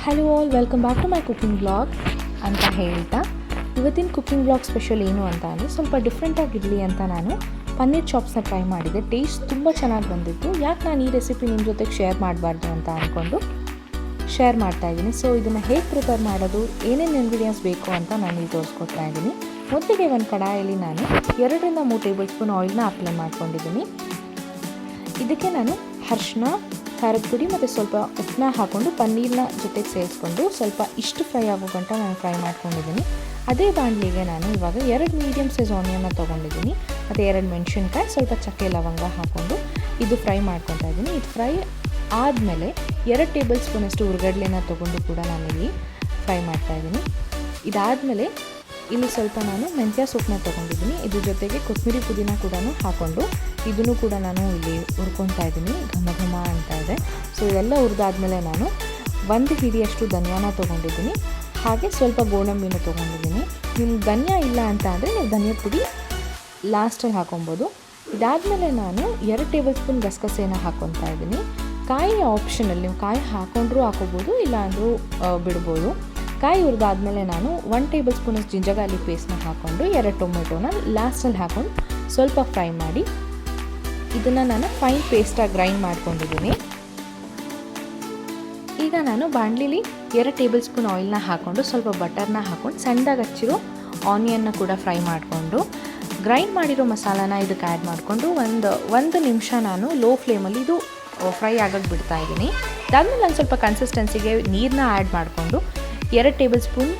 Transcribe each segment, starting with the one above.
Hello all, welcome back to my cooking blog ಅಂತ ಹೇಳ್ತಾ ಇವತ್ತಿನ ಕುಕಿಂಗ್ ಬ್ಲಾಗ್ ಸ್ಪೆಷಲ್ ಏನು ಅಂತ ಅಂದರೆ ಸ್ವಲ್ಪ ಡಿಫ್ರೆಂಟಾಗಿರಲಿ ಅಂತ ನಾನು ಪನ್ನೀರ್ ಚಾಪ್ಸ್ನ ಟ್ರೈ ಮಾಡಿದೆ. ಟೇಸ್ಟ್ ತುಂಬ ಚೆನ್ನಾಗಿ ಬಂದಿತ್ತು. ಯಾಕೆ ನಾನು ಈ ರೆಸಿಪಿ ನಿಮ್ಮ ಜೊತೆಗೆ ಶೇರ್ ಮಾಡಬಾರ್ದು ಅಂತ ಅಂದ್ಕೊಂಡು ಶೇರ್ ಮಾಡ್ತಾಯಿದ್ದೀನಿ. ಸೊ ಇದನ್ನು ಹೇಗೆ ಪ್ರಿಪೇರ್ ಮಾಡೋದು, ಏನೇನು ಇಂಗ್ರೀಡಿಯೆಂಟ್ಸ್ ಬೇಕು ಅಂತ ನಾನು ಇಲ್ಲಿ ತೋರಿಸ್ಕೊಡ್ತಾ ಇದ್ದೀನಿ. ಮೊದಲಿಗೆ ಒಂದು ಕಡಾಯಲ್ಲಿ ನಾನು 2-3 ಟೇಬಲ್ ಸ್ಪೂನ್ ಆಯಿಲ್ನ ಅಪ್ಲೈ ಮಾಡ್ಕೊಂಡಿದ್ದೀನಿ. ಇದಕ್ಕೆ ನಾನು ಅರಿಶಿನ, ಖಾರದ ಪುಡಿ ಮತ್ತು ಸ್ವಲ್ಪ ಉಪ್ಪನ್ನ ಹಾಕ್ಕೊಂಡು ಪನ್ನೀರ್ನ ಜೊತೆಗೆ ಸೇರಿಸ್ಕೊಂಡು ಸ್ವಲ್ಪ ಇಷ್ಟು ಫ್ರೈ ಆಗೋ ಗಂಟ ನಾನು ಫ್ರೈ ಮಾಡ್ಕೊಂಡಿದ್ದೀನಿ. ಅದೇ ಬಾಣಲಿಗೆ ನಾನು ಇವಾಗ 2 ಮೀಡಿಯಮ್ ಸೈಜ್ ಆನಿಯನ್ನ ತೊಗೊಂಡಿದ್ದೀನಿ ಮತ್ತು 2 ಮೆಣಸಿನ್ಕಾಯಿ, ಸ್ವಲ್ಪ ಚಕ್ಕೆ ಲವಂಗ ಹಾಕ್ಕೊಂಡು ಇದು ಫ್ರೈ ಮಾಡ್ಕೊತಾ ಇದ್ದೀನಿ. ಇದು ಫ್ರೈ ಆದಮೇಲೆ 2 ಟೇಬಲ್ ಸ್ಪೂನಷ್ಟು ಹುರ್ಗಡ್ಲೆನ ತೊಗೊಂಡು ಕೂಡ ನಾನಿಲ್ಲಿ ಫ್ರೈ ಮಾಡ್ತಾಯಿದ್ದೀನಿ. ಇದಾದಮೇಲೆ ಇಲ್ಲಿ ಸ್ವಲ್ಪ ನಾನು ಮೆಂತ್ಯ ಸೊಪ್ಪನ್ನ ತೊಗೊಂಡಿದ್ದೀನಿ. ಇದ್ರ ಜೊತೆಗೆ ಕೊತ್ತಂಬರಿ ಪುದೀನ ಕೂಡ ಹಾಕ್ಕೊಂಡು ಇದನ್ನು ಕೂಡ ನಾನು ಇಲ್ಲಿ ಹುರ್ಕೊತಾ ಇದ್ದೀನಿ. ಘಮ ಘಮ ಅಂತ ಇದೆ. ಸೊ ಇದೆಲ್ಲ ಹುರಿದಾದ್ಮೇಲೆ ನಾನು 1 ಹಿಡಿಯಷ್ಟು ಧನಿಯಾನ ತೊಗೊಂಡಿದ್ದೀನಿ, ಹಾಗೆ ಸ್ವಲ್ಪ ಗೋಡಂಬಿನ ತೊಗೊಂಡಿದ್ದೀನಿ. ನಿಮ್ಗೆ ಧನಿಯಾ ಇಲ್ಲ ಅಂತ ಅಂದರೆ ನೀವು ಧನಿಯಾ ಪುಡಿ ಲಾಸ್ಟಲ್ಲಿ ಹಾಕೊಬೋದು. ಇದಾದಮೇಲೆ ನಾನು 2 ಟೇಬಲ್ ಸ್ಪೂನ್ ಗಸಗಸೆನ ಹಾಕ್ಕೊತಾ ಇದ್ದೀನಿ. ಕಾಯಿ ಆಪ್ಷನಲ್, ನೀವು ಕಾಯಿ ಹಾಕ್ಕೊಂಡ್ರೂ ಹಾಕೋಬೋದು, ಇಲ್ಲ ಅಂದರೂ ಬಿಡ್ಬೋದು. ಕಾಯಿ ಹುರಿದಾದ್ಮೇಲೆ ನಾನು 1 ಟೇಬಲ್ ಸ್ಪೂನಷ್ಟು ಜಿಂಜರ್ ಗಾರ್ಲಿಕ್ ಪೇಸ್ಟ್ನ ಹಾಕ್ಕೊಂಡು 2 ಟೊಮೆಟೊನ ಲಾಸ್ಟಲ್ಲಿ ಹಾಕ್ಕೊಂಡು ಸ್ವಲ್ಪ ಫ್ರೈ ಮಾಡಿ ಇದನ್ನು ನಾನು ಫೈನ್ ಪೇಸ್ಟಾಗಿ ಗ್ರೈಂಡ್ ಮಾಡ್ಕೊಂಡಿದ್ದೀನಿ. ಈಗ ನಾನು ಬಾಣಲಿಲಿ 2 ಟೇಬಲ್ ಸ್ಪೂನ್ ಆಯಿಲ್ನ ಹಾಕ್ಕೊಂಡು ಸ್ವಲ್ಪ ಬಟರ್ನ ಹಾಕ್ಕೊಂಡು ಸಣ್ಣದಾಗಿ ಹಚ್ಚಿರೋ ಆನಿಯನ್ನ ಕೂಡ ಫ್ರೈ ಮಾಡಿಕೊಂಡು ಗ್ರೈಂಡ್ ಮಾಡಿರೋ ಮಸಾಲಾನ ಇದಕ್ಕೆ ಆ್ಯಡ್ ಮಾಡಿಕೊಂಡು ಒಂದು ನಿಮಿಷ ನಾನು ಲೋ ಫ್ಲೇಮಲ್ಲಿ ಇದು ಫ್ರೈ ಆಗೋಕ್ಕೆ ಬಿಡ್ತಾ ಇದ್ದೀನಿ. ಅದಾದಮೇಲೆ ನಾನು ಸ್ವಲ್ಪ ಕನ್ಸಿಸ್ಟೆನ್ಸಿಗೆ ನೀರನ್ನ ಆ್ಯಡ್ ಮಾಡಿಕೊಂಡು 2 ಟೇಬಲ್ ಸ್ಪೂನ್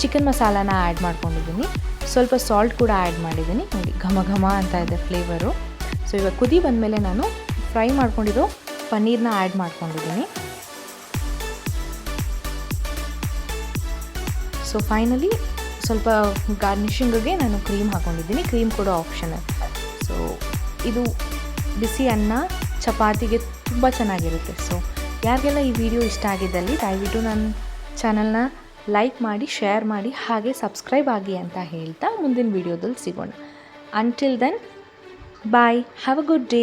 ಚಿಕನ್ ಮಸಾಲಾನ ಆ್ಯಡ್ ಮಾಡ್ಕೊಂಡಿದ್ದೀನಿ. ಸ್ವಲ್ಪ ಸಾಲ್ಟ್ ಕೂಡ ಆ್ಯಡ್ ಮಾಡಿದ್ದೀನಿ. ನೋಡಿ ಘಮ ಘಮ ಅಂತ ಇದೆ ಫ್ಲೇವರು. ಸೊ ಇವಾಗ ಕುದಿ ಬಂದಮೇಲೆ ನಾನು ಫ್ರೈ ಮಾಡ್ಕೊಂಡಿರೋ ಪನ್ನೀರ್ನ ಆ್ಯಡ್ ಮಾಡ್ಕೊಂಡಿದ್ದೀನಿ. ಸೊ ಫೈನಲಿ ಸ್ವಲ್ಪ ಗಾರ್ನಿಷಿಂಗಿಗೆ ನಾನು ಕ್ರೀಮ್ ಹಾಕ್ಕೊಂಡಿದ್ದೀನಿ. ಕ್ರೀಮ್ ಕೂಡ ಆಪ್ಷನಲ್. ಸೊ ಇದು ಬಿಸಿ ಅನ್ನ ಚಪಾತಿಗೆ ತುಂಬ ಚೆನ್ನಾಗಿರುತ್ತೆ. ಸೊ ಯಾರಿಗೆಲ್ಲ ಈ ವಿಡಿಯೋ ಇಷ್ಟ ಆಗಿದ್ದಲ್ಲಿ ದಯವಿಟ್ಟು ನನ್ನ ಚಾನಲ್ನ ಲೈಕ್ ಮಾಡಿ, ಶೇರ್ ಮಾಡಿ, ಹಾಗೆ ಸಬ್ಸ್ಕ್ರೈಬ್ ಆಗಿ ಅಂತ ಹೇಳ್ತಾ ಮುಂದಿನ ವಿಡಿಯೋದಲ್ಲಿ ಸಿಗೋಣ. Until then bye, have a good day.